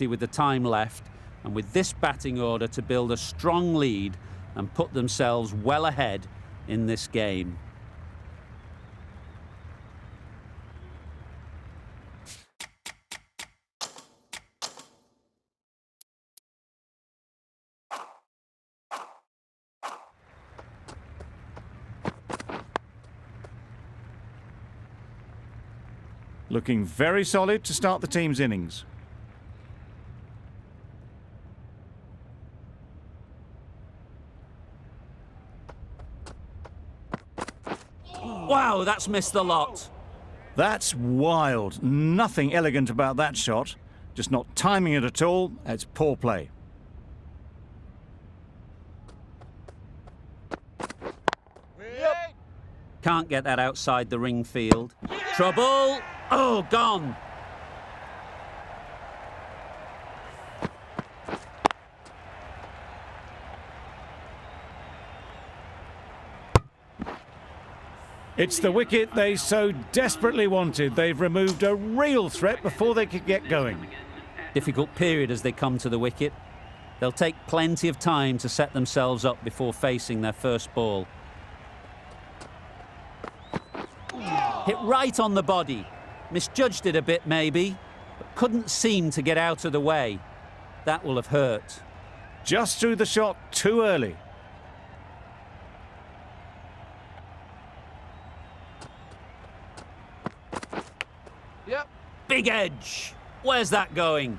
with the time left, and with this batting order to build a strong lead and put themselves well ahead in this game. Looking very solid to start the team's innings. Wow, that's missed the lot. That's wild. Nothing elegant about that shot. Just not timing it at all. It's poor play. Can't get that outside the ring field. Trouble! Oh, gone! It's the wicket they so desperately wanted. They've removed a real threat before they could get going. Difficult period as they come to the wicket. They'll take plenty of time to set themselves up before facing their first ball. Hit right on the body. Misjudged it a bit maybe, but couldn't seem to get out of the way. That will have hurt. Just threw the shot too early. Yep. Big edge. Where's that going?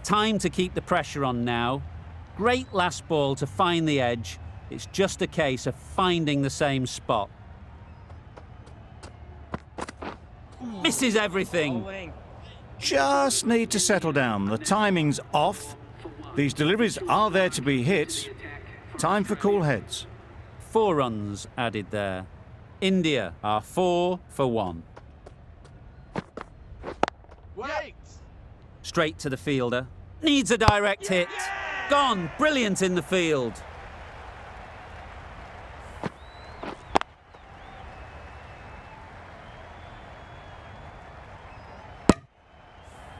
Time to keep the pressure on now. Great last ball to find the edge. It's just a case of finding the same spot. Misses everything. Just need to settle down. The timing's off. These deliveries are there to be hit. Time for cool heads. 4 runs added there. India are 4 for 1. Wait! Straight to the fielder. Needs a direct hit. Gone. Brilliant in the field.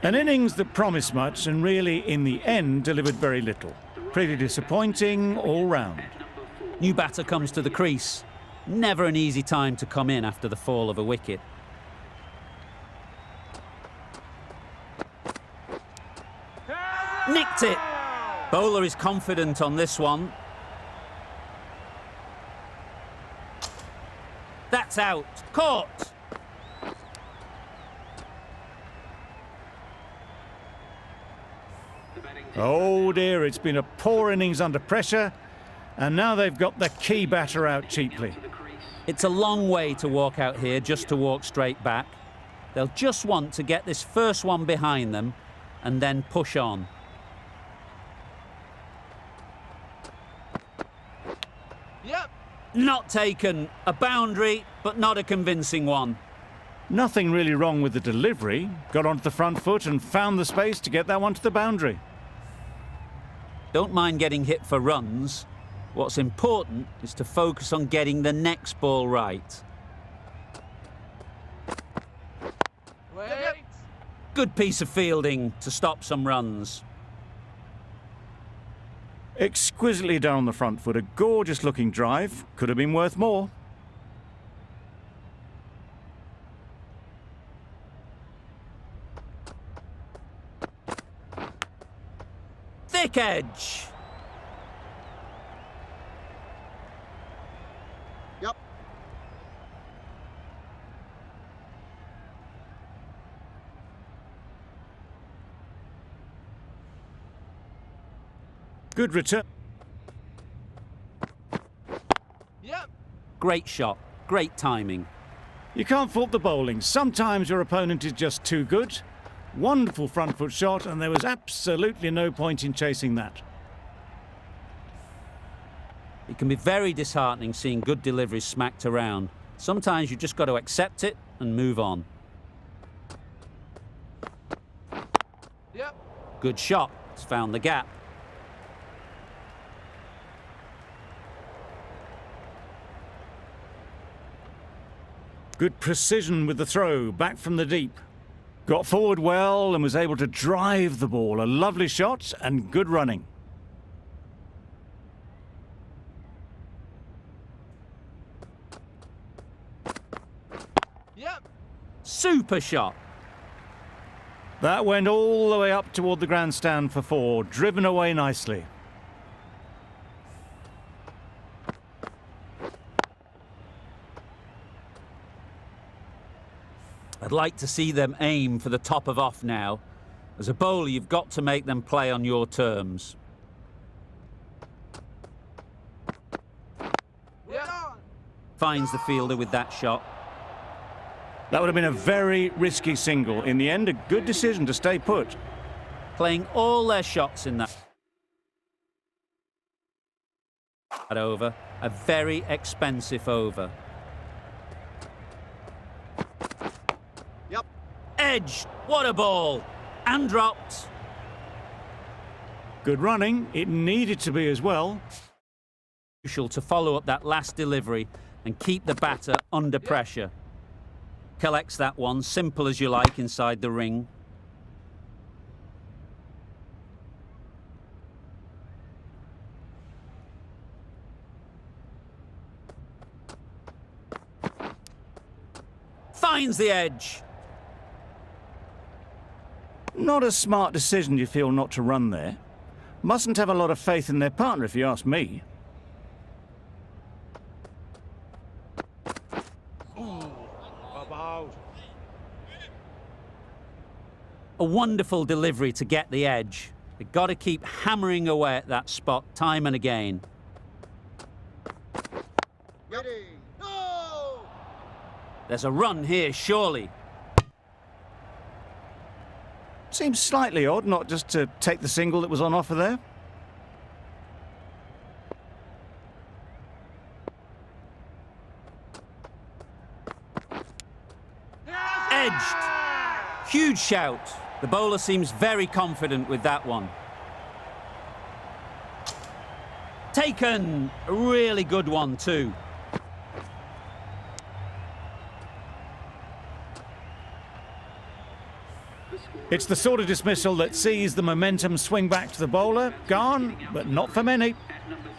An innings that promised much and really, in the end, delivered very little. Pretty disappointing all round. New batter comes to the crease. Never an easy time to come in after the fall of a wicket. Nicked it. Bowler is confident on this one. That's out. Caught. Oh dear, it's been a poor innings under pressure, and now they've got the key batter out cheaply. It's a long way to walk out here just to walk straight back. They'll just want to get this first one behind them and then push on. Yep. Not taken. A boundary, but not a convincing one. Nothing really wrong with the delivery. Got onto the front foot and found the space to get that one to the boundary. Don't mind getting hit for runs. What's important is to focus on getting the next ball right. Wait! Good piece of fielding to stop some runs. Exquisitely done on the front foot. A gorgeous looking drive. Could have been worth more. Thick edge. Yep. Good return. Yep. Great shot. Great timing. You can't fault the bowling. Sometimes your opponent is just too good. Wonderful front foot shot, and there was absolutely no point in chasing that. It can be very disheartening seeing good deliveries smacked around. Sometimes you just got to accept it and move on. Yep. Good shot. It's found the gap. Good precision with the throw, back from the deep. Got forward well and was able to drive the ball. A lovely shot and good running. Yep. Super shot. That went all the way up toward the grandstand for 4, driven away nicely. I'd like to see them aim for the top of off now. As a bowler, you've got to make them play on your terms. Yeah. Finds the fielder with that shot. That would have been a very risky single. In the end, a good decision to stay put. Playing all their shots in that over. A very expensive over. Yep. Edged. What a ball. And dropped. Good running. It needed to be as well. Crucial to follow up that last delivery and keep the batter under pressure. Collects that one, simple as you like, inside the ring. Finds the edge. Not a smart decision, you feel, not to run there. Mustn't have a lot of faith in their partner, if you ask me. A wonderful delivery to get the edge. They've got to keep hammering away at that spot time and again. Ready. No. There's a run here, surely. Seems slightly odd not just to take the single that was on offer there. Edged. Huge shout. The bowler seems very confident with that one. Taken. A really good one too. It's the sort of dismissal that sees the momentum swing back to the bowler. Gone, but not for many.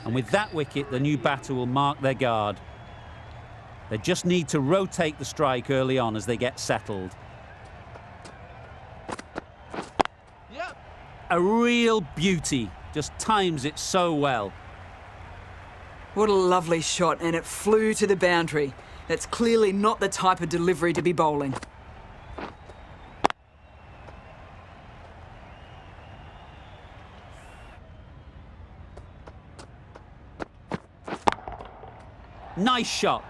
And with that wicket, the new batter will mark their guard. They just need to rotate the strike early on as they get settled. Yep. A real beauty. Just times it so well. What a lovely shot, and it flew to the boundary. That's clearly not the type of delivery to be bowling. Nice shot.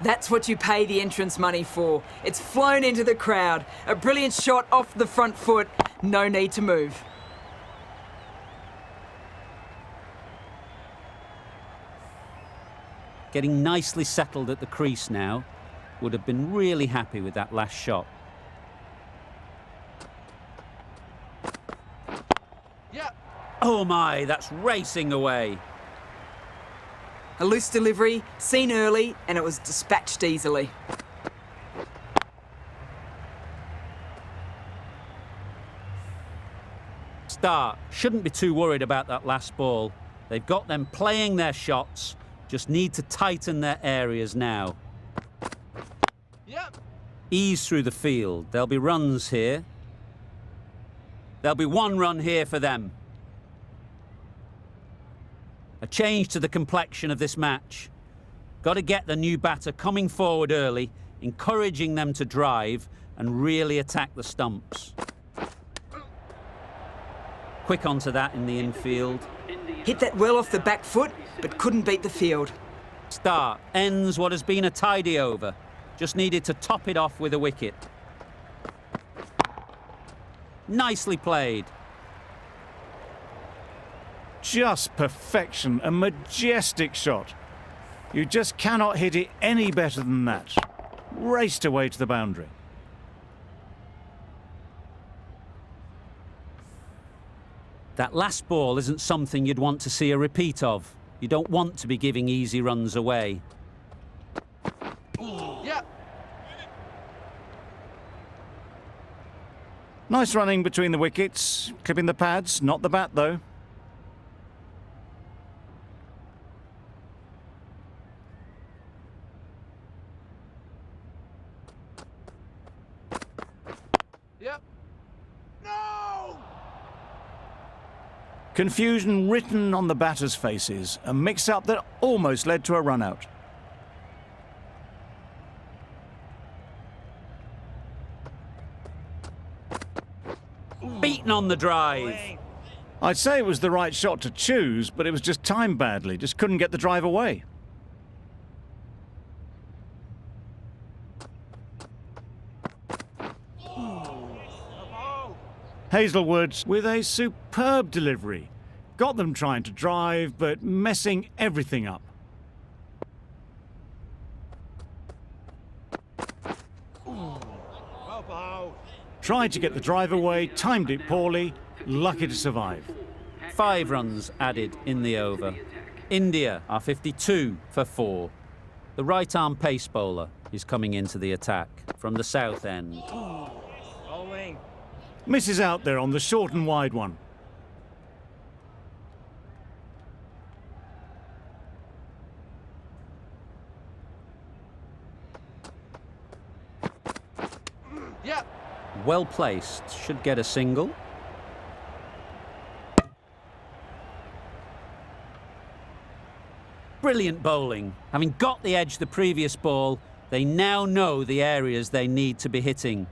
That's what you pay the entrance money for. It's flown into the crowd. A brilliant shot off the front foot. No need to move. Getting nicely settled at the crease now. Would have been really happy with that last shot. Yep. Oh my, that's racing away. A loose delivery, seen early, and it was dispatched easily. Start. Shouldn't be too worried about that last ball. They've got them playing their shots. Just need to tighten their areas now. Yep. Ease through the field. There'll be runs here. There'll be one run here for them. A change to the complexion of this match. Got to get the new batter coming forward early, encouraging them to drive and really attack the stumps. Quick onto that in the infield. Hit that well off the back foot, but couldn't beat the field. Start. Ends what has been a tidy over. Just needed to top it off with a wicket. Nicely played. Just perfection, a majestic shot. You just cannot hit it any better than that. Raced away to the boundary. That last ball isn't something you'd want to see a repeat of. You don't want to be giving easy runs away. Nice running between the wickets, clipping the pads, not the bat though. Yep. No! Confusion written on the batters' faces, a mix-up that almost led to a run-out. Beaten on the drive. I'd say it was the right shot to choose, but it was just timed badly, just couldn't get the drive away. Hazelwood with a superb delivery. Got them trying to drive, but messing everything up. Tried to get the drive away, timed it poorly, lucky to survive. 5 runs added in the over. India are 52 for 4. The right-arm pace bowler is coming into the attack from the south end. Misses out there on the short and wide one. Yep. Well placed, should get a single. Brilliant bowling. Having got the edge the previous ball, they now know the areas they need to be hitting.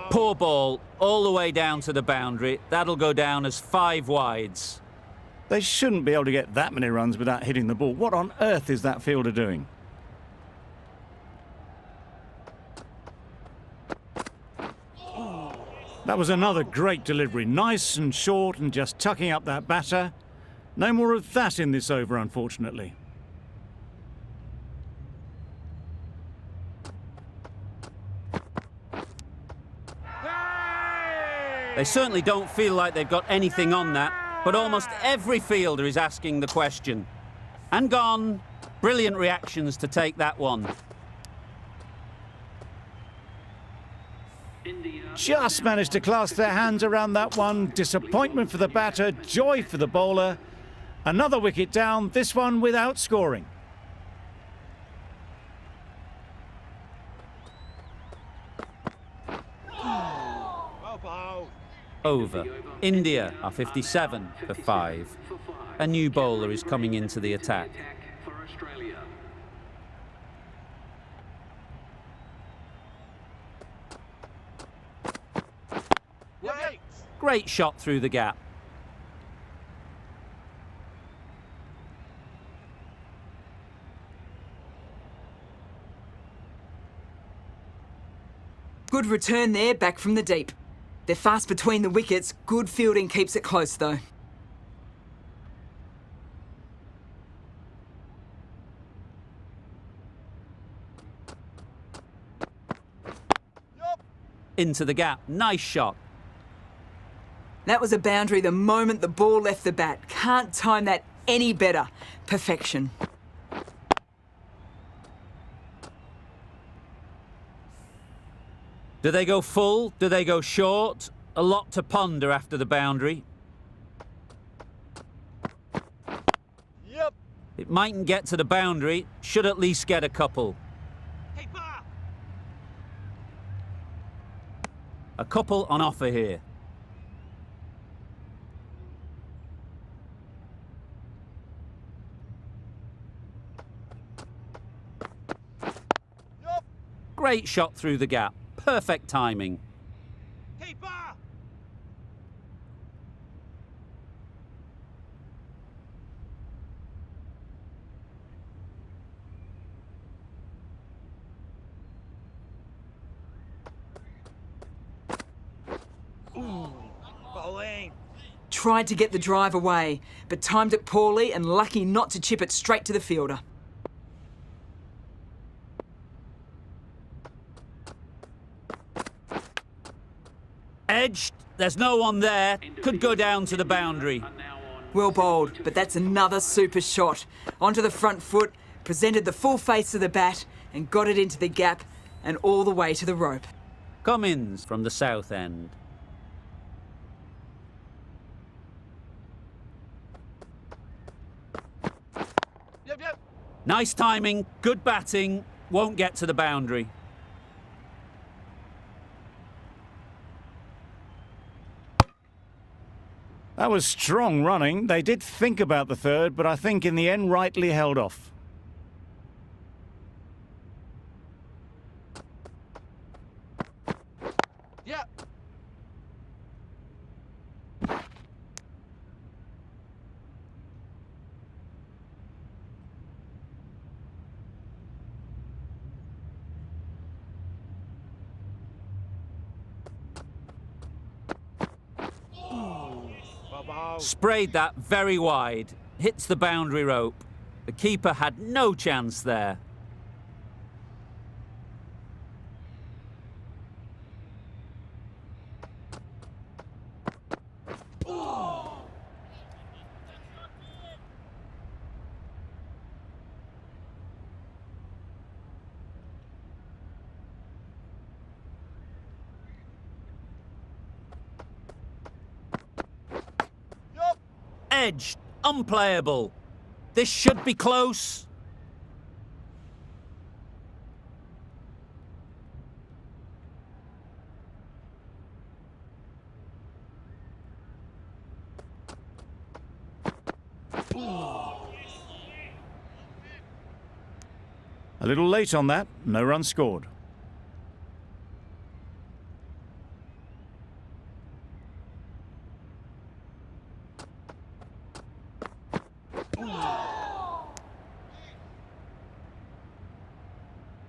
Poor ball, all the way down to the boundary. That'll go down as 5 wides. They shouldn't be able to get that many runs without hitting the ball. What on earth is that fielder doing? That was another great delivery. Nice and short and just tucking up that batter. No more of that in this over, unfortunately. They certainly don't feel like they've got anything on that, but almost every fielder is asking the question. And gone. Brilliant reactions to take that one. Just managed to clasp their hands around that one. Disappointment for the batter, joy for the bowler. Another wicket down, this one without scoring. Over. India are 57 for 5. A new bowler is coming into the attack. Right. Great shot through the gap. Good return there, back from the deep. They're fast between the wickets. Good fielding keeps it close, though. Into the gap. Nice shot. That was a boundary the moment the ball left the bat. Can't time that any better. Perfection. Do they go full? Do they go short? A lot to ponder after the boundary. Yep. It mightn't get to the boundary. Should at least get a couple. A couple on offer here. Yep. Great shot through the gap. Perfect timing. Keeper. Bowling. Tried to get the drive away, but timed it poorly and lucky not to chip it straight to the fielder. Edged. There's no one there. Could go down to the boundary. Well bowled, but that's another super shot. Onto the front foot, presented the full face of the bat, and got it into the gap and all the way to the rope. Cummins from the south end. Yep, yep. Nice timing, good batting, won't get to the boundary. That was strong running. They did think about the third, but I think in the end rightly held off. Yep. Bye-bye. Sprayed that very wide, hits the boundary rope. The keeper had no chance there. Yup. Edged, unplayable. This should be close. A little late on that, no run scored.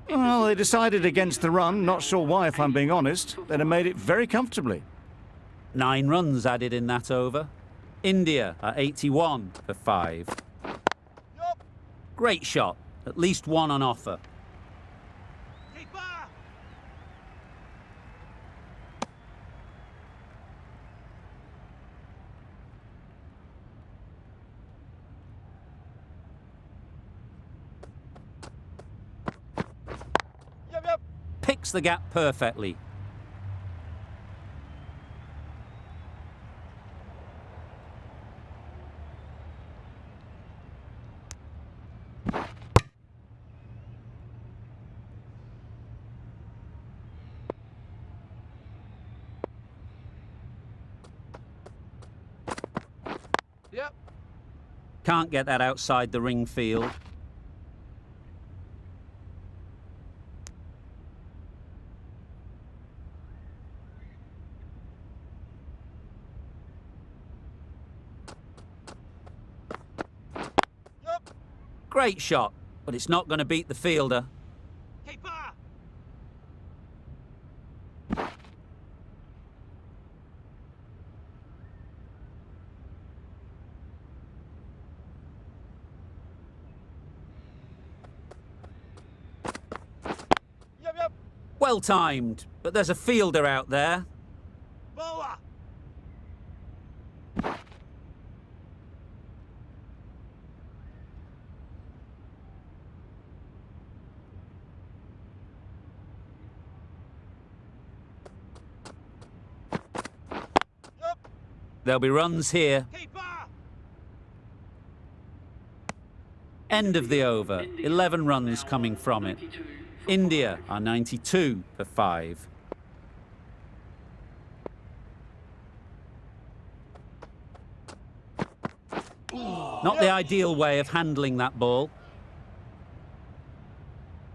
Well, they decided against the run, not sure why if I'm being honest. They'd have made it very comfortably. 9 runs added in that over. India are 81 for 5. Yup. Great shot, at least one on offer. Keeper. Yep, yep. Picks the gap perfectly. Yep. Can't get that outside the ring field. Yup. Great shot, but it's not going to beat the fielder. Keeper. Yep, yep. Well timed, but there's a fielder out there. Bowler. Yup. There'll be runs here. Keeper. End of the over. 11 runs coming from it. India are 92 for 5. Not the ideal way of handling that ball.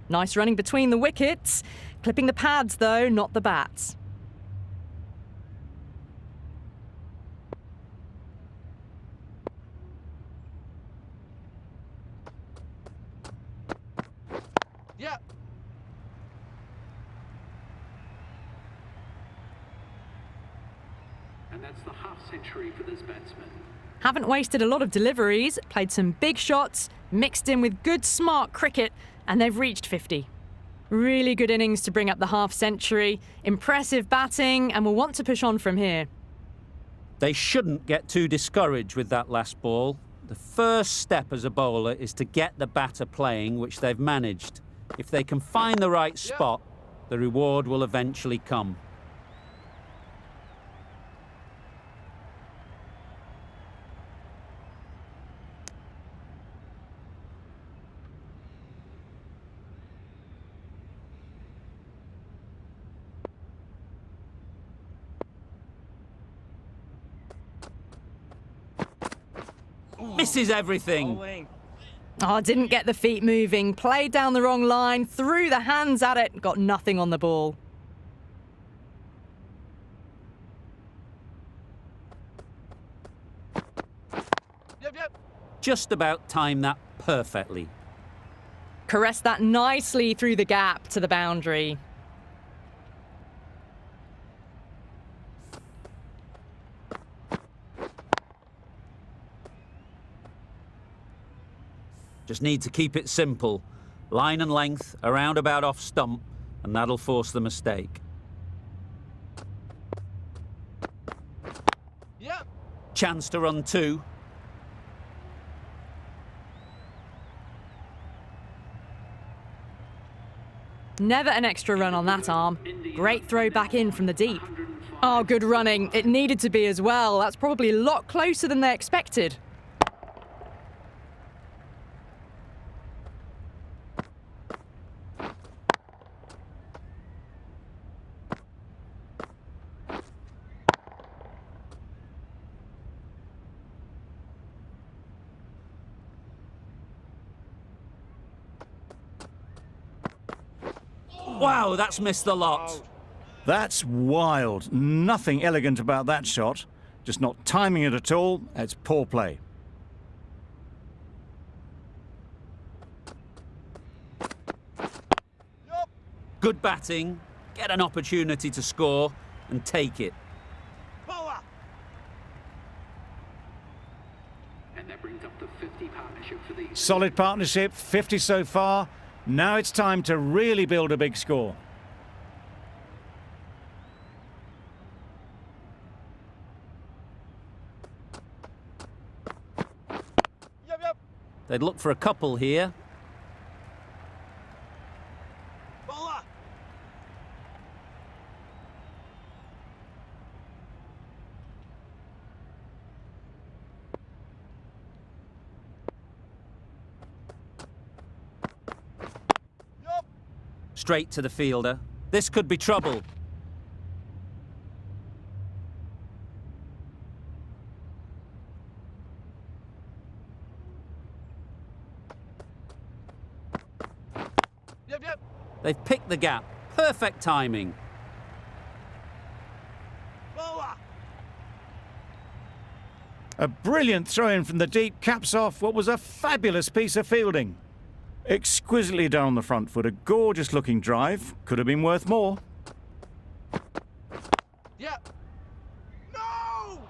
Nice running between the wickets. Clipping the pads, though, not the bats. Yep. And that's the half century for this batsman. Haven't wasted a lot of deliveries, played some big shots, mixed in with good, smart cricket, and they've reached 50. Really good innings to bring up the half century, impressive batting, and will want to push on from here. They shouldn't get too discouraged with that last ball. The first step as a bowler is to get the batter playing, which they've managed. If they can find the right spot, the reward will eventually come. Misses everything. Bowling. Oh, didn't get the feet moving. Played down the wrong line, threw the hands at it, got nothing on the ball. Yep, yep. Just about timed that perfectly. Caressed that nicely through the gap to the boundary. Just need to keep it simple. Line and length, around about off stump, and that'll force the mistake. Yep. Chance to run two. Never an extra run on that arm. Great throw back in from the deep. Oh, good running. It needed to be as well. That's probably a lot closer than they expected. Wow, that's missed the lot. That's wild. Nothing elegant about that shot. Just not timing it at all. It's poor play. Yep. Good batting, get an opportunity to score, and take it. Power. And that brings up the 50 partnership for these. Solid partnership, 50 so far. Now it's time to really build a big score. Yep, yep. They'd look for a couple here. Bowler. Yep. Straight to the fielder. This could be trouble. Yep, yep. They've picked the gap. Perfect timing. Bowler. A brilliant throw-in from the deep caps off what was a fabulous piece of fielding. Exquisitely down the front foot, a gorgeous-looking drive. Could have been worth more. Yep. No!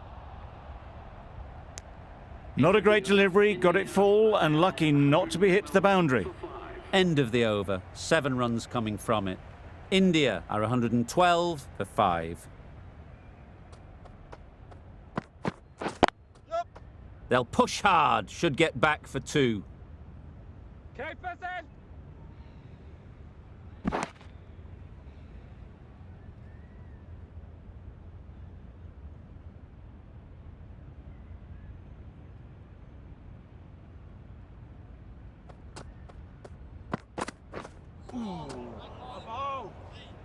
Not a great delivery, got it full and lucky not to be hit to the boundary. End of the over. 7 runs coming from it. India are 112 for 5. Yep. They'll push hard, should get back for 2. Keep us in.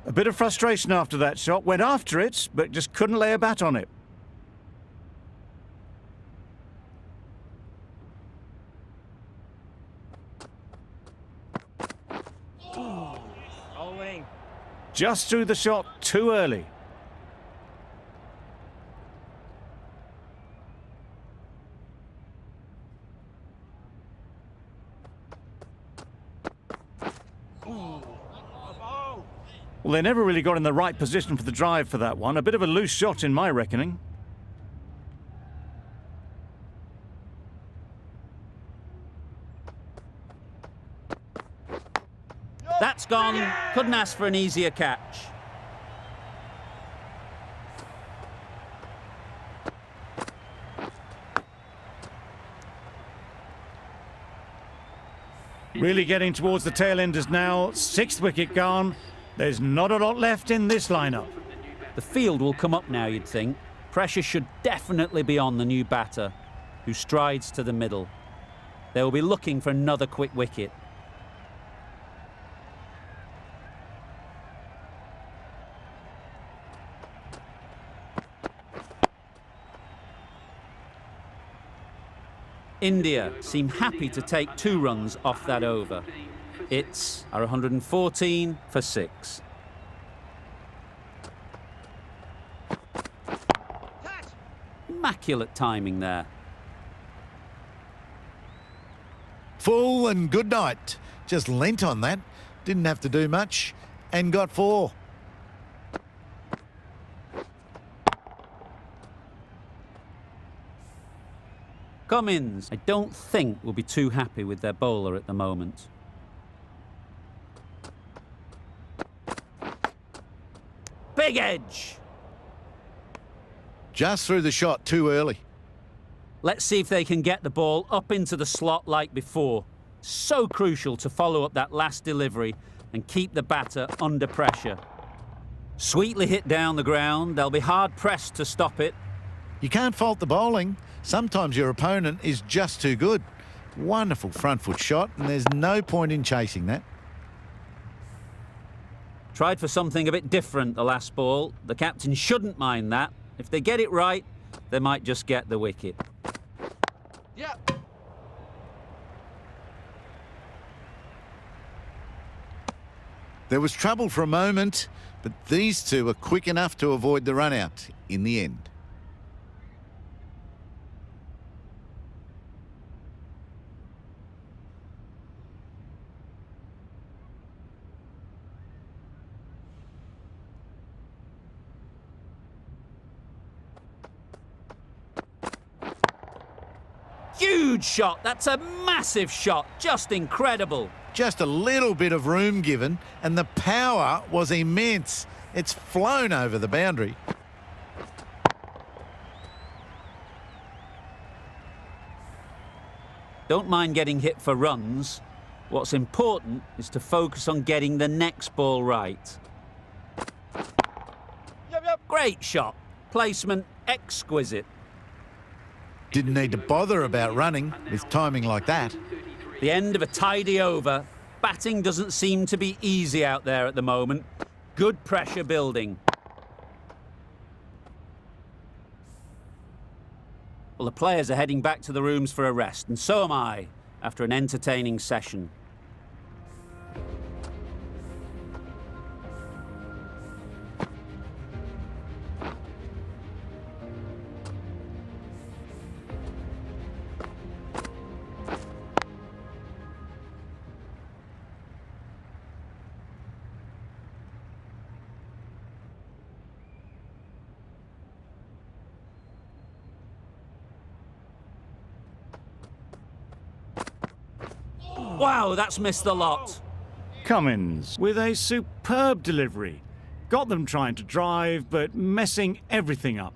A bit of frustration after that shot, went after it, but just couldn't lay a bat on it. Bowling. Just threw the shot too early. Well, they never really got in the right position for the drive for that one. A bit of a loose shot in my reckoning. That's gone. Couldn't ask for an easier catch. Really getting towards the tail enders now. 6th wicket gone. There's not a lot left in this lineup. The field will come up now, you'd think. Pressure should definitely be on the new batter, who strides to the middle. They will be looking for another quick wicket. India seem happy to take 2 runs off that over. It's 114 for 6. Immaculate timing there. Full and good night. Just leant on that. Didn't have to do much and got 4. Cummins, I don't think, will be too happy with their bowler at the moment. Big edge! Just threw the shot too early. Let's see if they can get the ball up into the slot like before. So crucial to follow up that last delivery and keep the batter under pressure. Sweetly hit down the ground. They'll be hard pressed to stop it. You can't fault the bowling. Sometimes your opponent is just too good. Wonderful front foot shot, and there's no point in chasing that. Tried for something a bit different the last ball. The captain shouldn't mind that. If they get it right, they might just get the wicket. Yeah. There was trouble for a moment, but these two were quick enough to avoid the run out in the end. Huge shot. That's a massive shot. Just incredible. Just a little bit of room given, and the power was immense. It's flown over the boundary. Don't mind getting hit for runs. What's important is to focus on getting the next ball right. Yep. Great shot. Placement exquisite. Didn't need to bother about running with timing like that. The end of a tidy over. Batting doesn't seem to be easy out there at the moment. Good pressure building. Well, the players are heading back to the rooms for a rest, and so am I, after an entertaining session. Wow, that's missed the lot. Cummins with a superb delivery. Got them trying to drive, but messing everything up.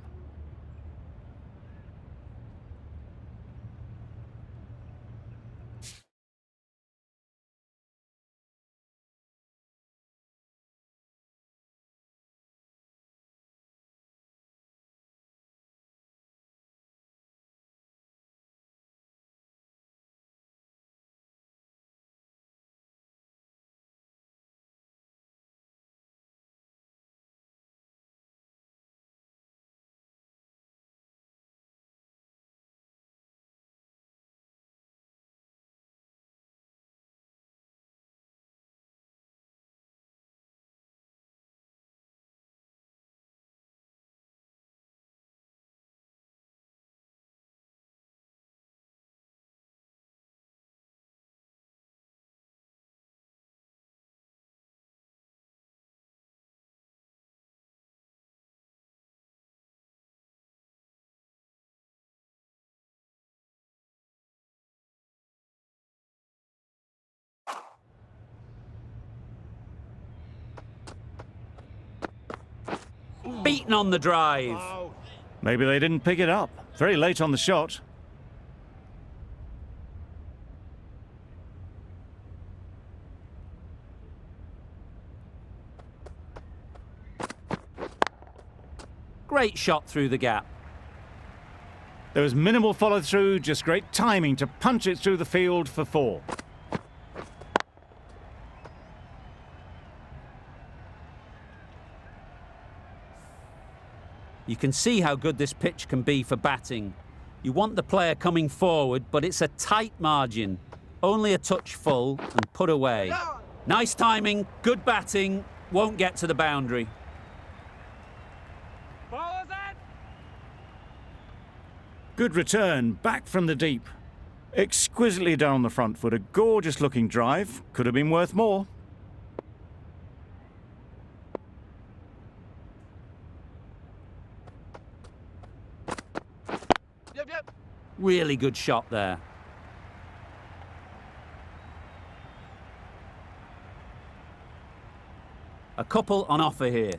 Beaten on the drive. Maybe they didn't pick it up. Very late on the shot. Great shot through the gap. There was minimal follow-through, just great timing to punch it through the field for 4. You can see how good this pitch can be for batting. You want the player coming forward, but it's a tight margin. Only a touch full and put away. Nice timing, good batting, won't get to the boundary. Good return, back from the deep. Exquisitely down the front foot, a gorgeous looking drive. Could have been worth more. Yep. Really good shot there. A couple on offer here.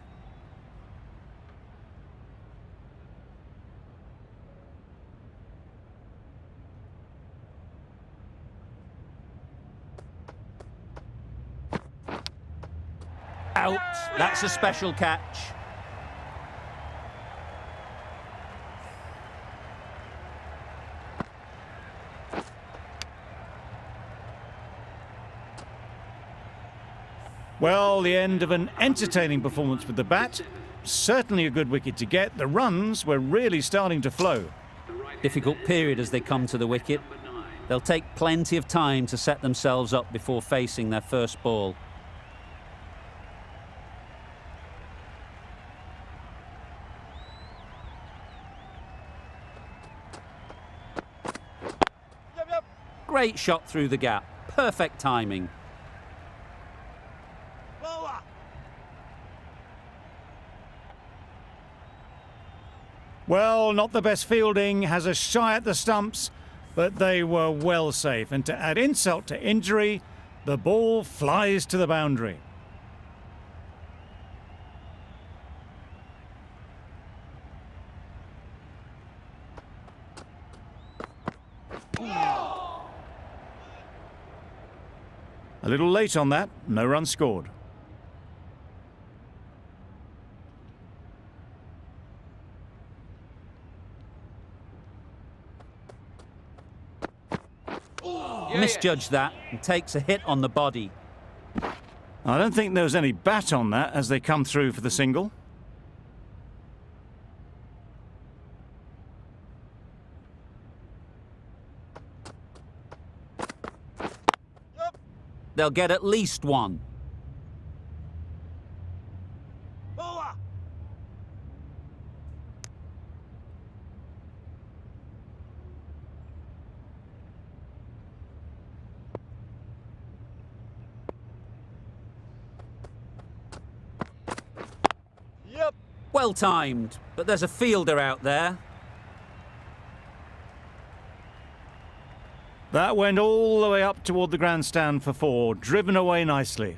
Out. That's a special catch. Well, the end of an entertaining performance with the bat. Certainly a good wicket to get. The runs were really starting to flow. Difficult period as they come to the wicket. They'll take plenty of time to set themselves up before facing their first ball. Great shot through the gap. Perfect timing. Well, not the best fielding, has a shy at the stumps, but they were well safe. And to add insult to injury, the ball flies to the boundary. A little late on that, no run scored. Misjudged that and takes a hit on the body. I don't think there was any bat on that as they come through for the single. They'll get at least one. Well timed, but there's a fielder out there. That went all the way up toward the grandstand for 4, driven away nicely.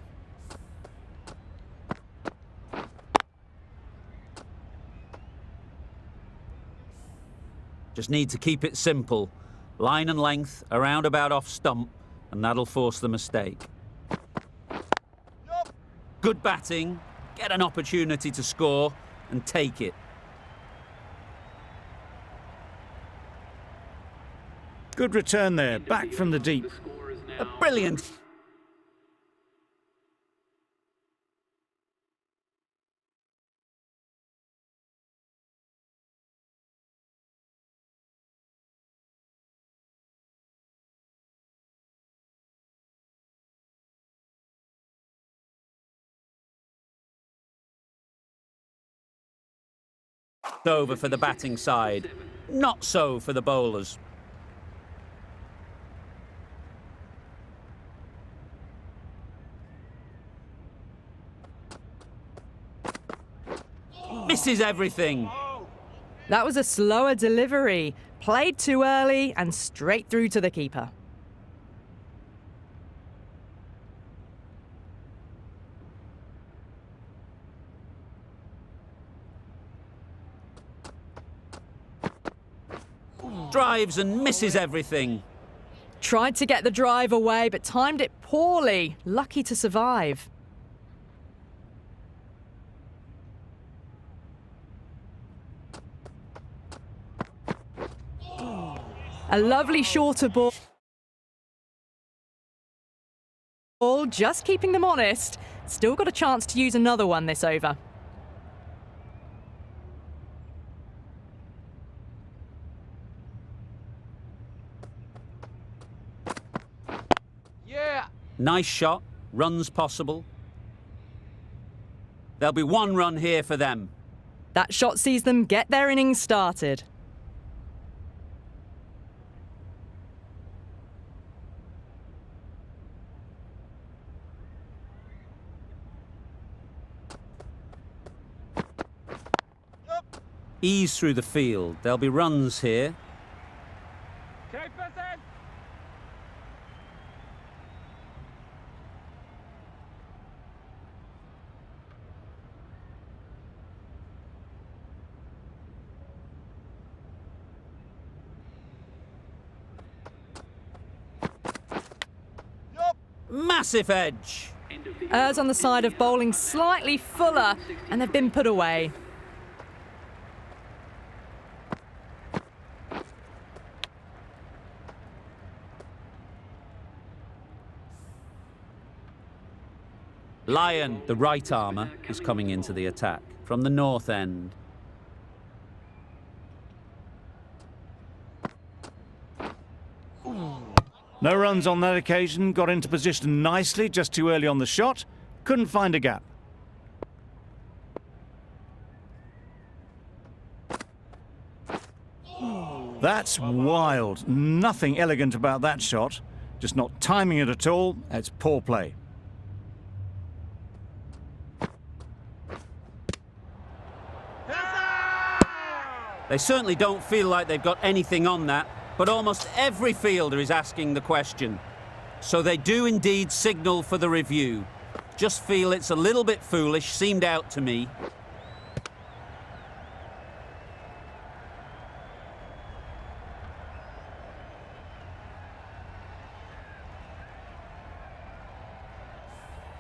Just need to keep it simple. Line and length, around about off stump, and that'll force the mistake. Good batting, get an opportunity to score, and take it. Good return there, back from the deep. A brilliant. Over for the batting side. Not so for the bowlers. Misses everything. That was a slower delivery. Played too early and straight through to the keeper. Drives and misses everything. Tried to get the drive away, but timed it poorly. Lucky to survive. A lovely shorter ball, just keeping them honest. Still got a chance to use another one this over. Yeah. Nice shot, runs possible. There'll be one run here for them. That shot sees them get their innings started. Ease through the field. There'll be runs here. Massive edge. Errs on the side of bowling slightly fuller, and they've been put away. Lyon, the right armour, is coming into the attack from the north end. No runs on that occasion, got into position nicely, just too early on the shot. Couldn't find a gap. That's wild. Nothing elegant about that shot. Just not timing it at all. It's poor play. They certainly don't feel like they've got anything on that, but almost every fielder is asking the question. So they do indeed signal for the review. Just feel it's a little bit foolish, seemed out to me.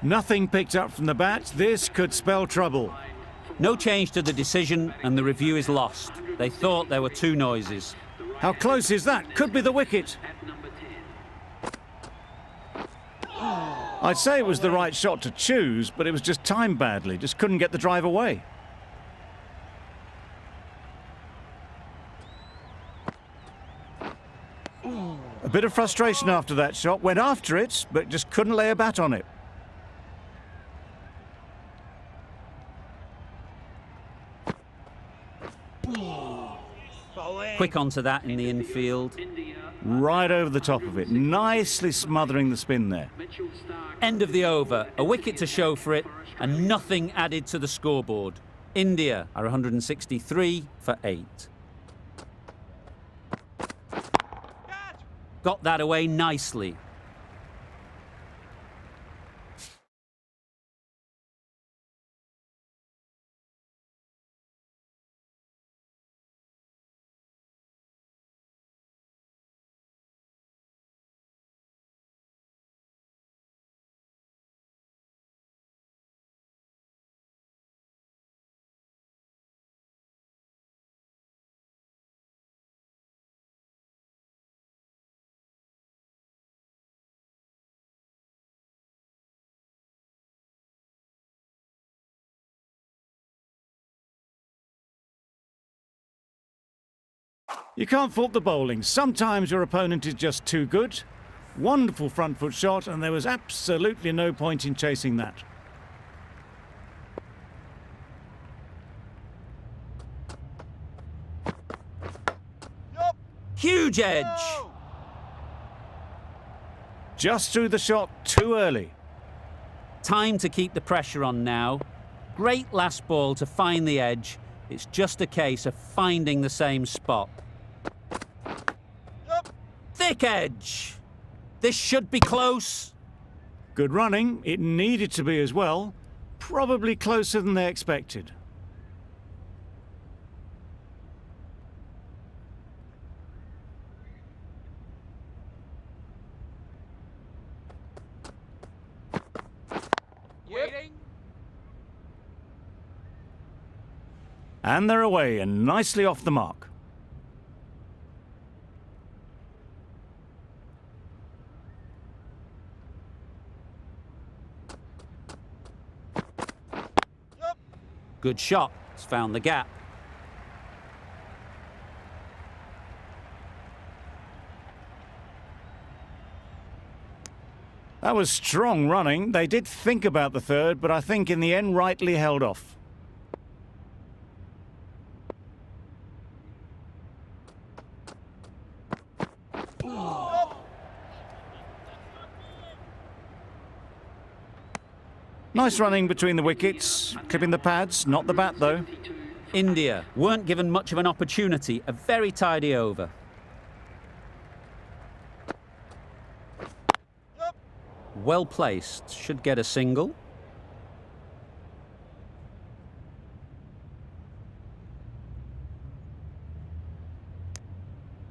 Nothing picked up from the bat. This could spell trouble. No change to the decision, and the review is lost. They thought there were two noises. How close is that? Could be the wicket. I'd say it was the right shot to choose, but it was just timed badly. Just couldn't get the drive away. A bit of frustration after that shot. Went after it, but just couldn't lay a bat on it. Quick onto that in the infield. Right over the top of it. Nicely smothering the spin there. End of the over. A wicket to show for it, and nothing added to the scoreboard. India are 163 for 8. Got that away nicely. You can't fault the bowling. Sometimes your opponent is just too good. Wonderful front foot shot, and there was absolutely no point in chasing that. Huge edge. Just threw the shot too early. Time to keep the pressure on now. Great last ball to find the edge. It's just a case of finding the same spot. Thick edge. This should be close. Good running. It needed to be as well. Probably closer than they expected. Waiting. And they're away and nicely off the mark. Good shot. It's found the gap. That was strong running. They did think about the third, but I think in the end rightly held off. Nice running between the wickets, clipping the pads, not the bat though. India weren't given much of an opportunity. A very tidy over. Well placed. Should get a single.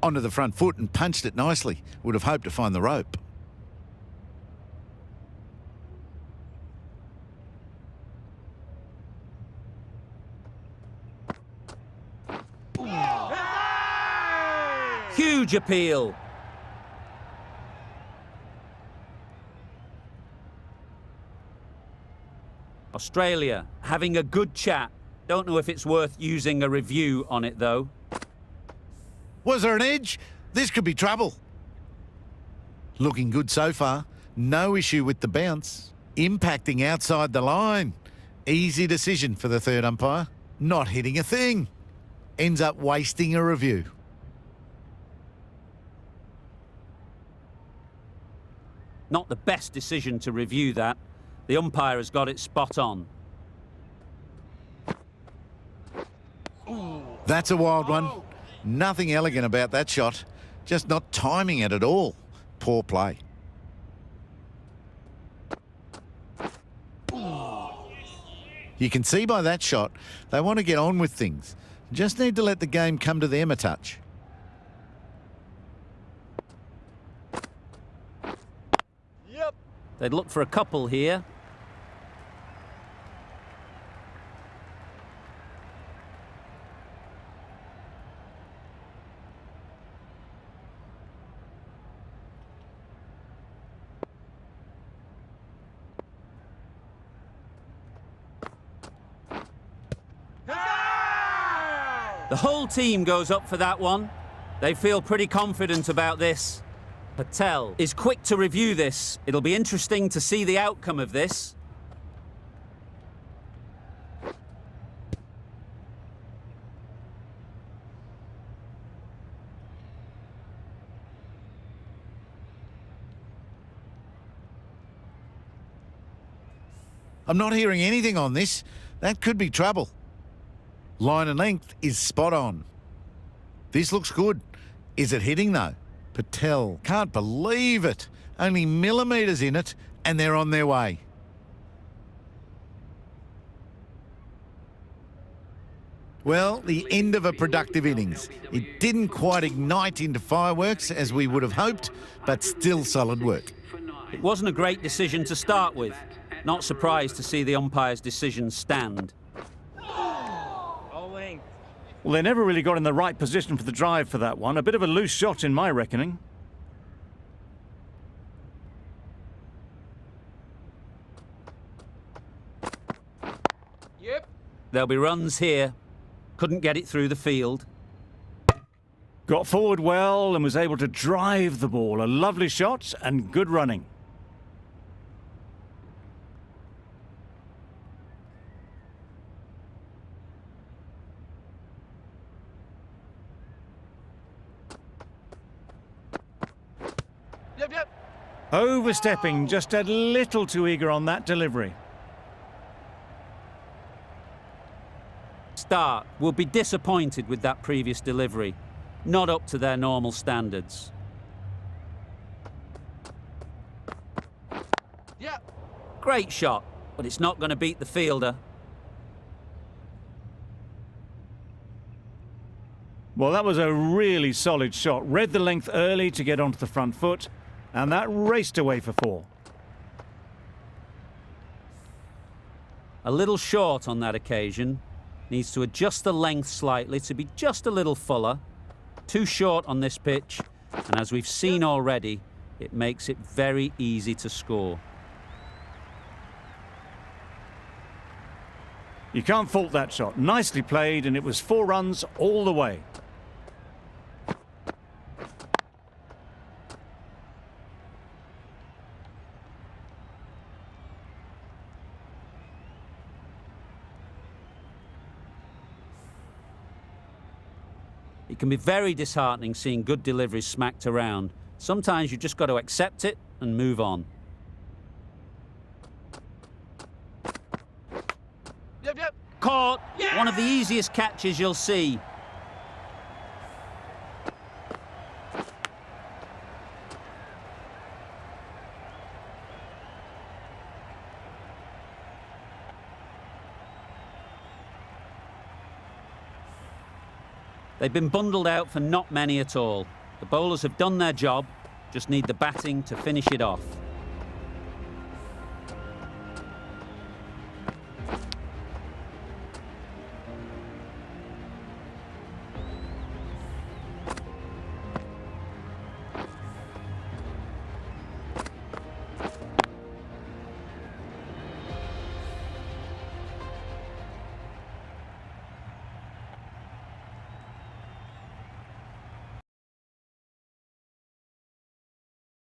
Onto the front foot and punched it nicely. Would have hoped to find the rope. Huge appeal. Australia having a good chat. Don't know if it's worth using a review on it though. Was there an edge? This could be trouble. Looking good so far. No issue with the bounce. Impacting outside the line. Easy decision for the third umpire. Not hitting a thing. Ends up wasting a review. Not the best decision to review that. The umpire has got it spot on. That's a wild one. Nothing elegant about that shot. Just not timing it at all. Poor play. You can see by that shot, they want to get on with things. Just need to let the game come to them a touch. They'd look for a couple here. The whole team goes up for that one. They feel pretty confident about this. Patel is quick to review this. It'll be interesting to see the outcome of this. I'm not hearing anything on this. That could be trouble. Line and length is spot on. This looks good. Is it hitting though? Patel, can't believe it. Only millimetres in it and they're on their way. Well, the end of a productive innings. It didn't quite ignite into fireworks as we would have hoped, but still solid work. It wasn't a great decision to start with. Not surprised to see the umpire's decision stand. Well, they never really got in the right position for the drive for that one. A bit of a loose shot in my reckoning. Yep. There'll be runs here. Couldn't get it through the field. Got forward well and was able to drive the ball. A lovely shot and good running. Yep. Overstepping, just a little too eager on that delivery. Start will be disappointed with that previous delivery. Not up to their normal standards. Yeah. Great shot, but it's not going to beat the fielder. Well, that was a really solid shot. Read the length early to get onto the front foot, and that raced away for 4. A little short on that occasion. Needs to adjust the length slightly to be just a little fuller. Too short on this pitch, and as we've seen already, it makes it very easy to score. You can't fault that shot. Nicely played, and it was 4 runs all the way. It can be very disheartening seeing good deliveries smacked around. Sometimes you just got to accept it and move on. Yep, yep. Caught! One of the easiest catches you'll see. They've been bundled out for not many at all. The bowlers have done their job, just need the batting to finish it off.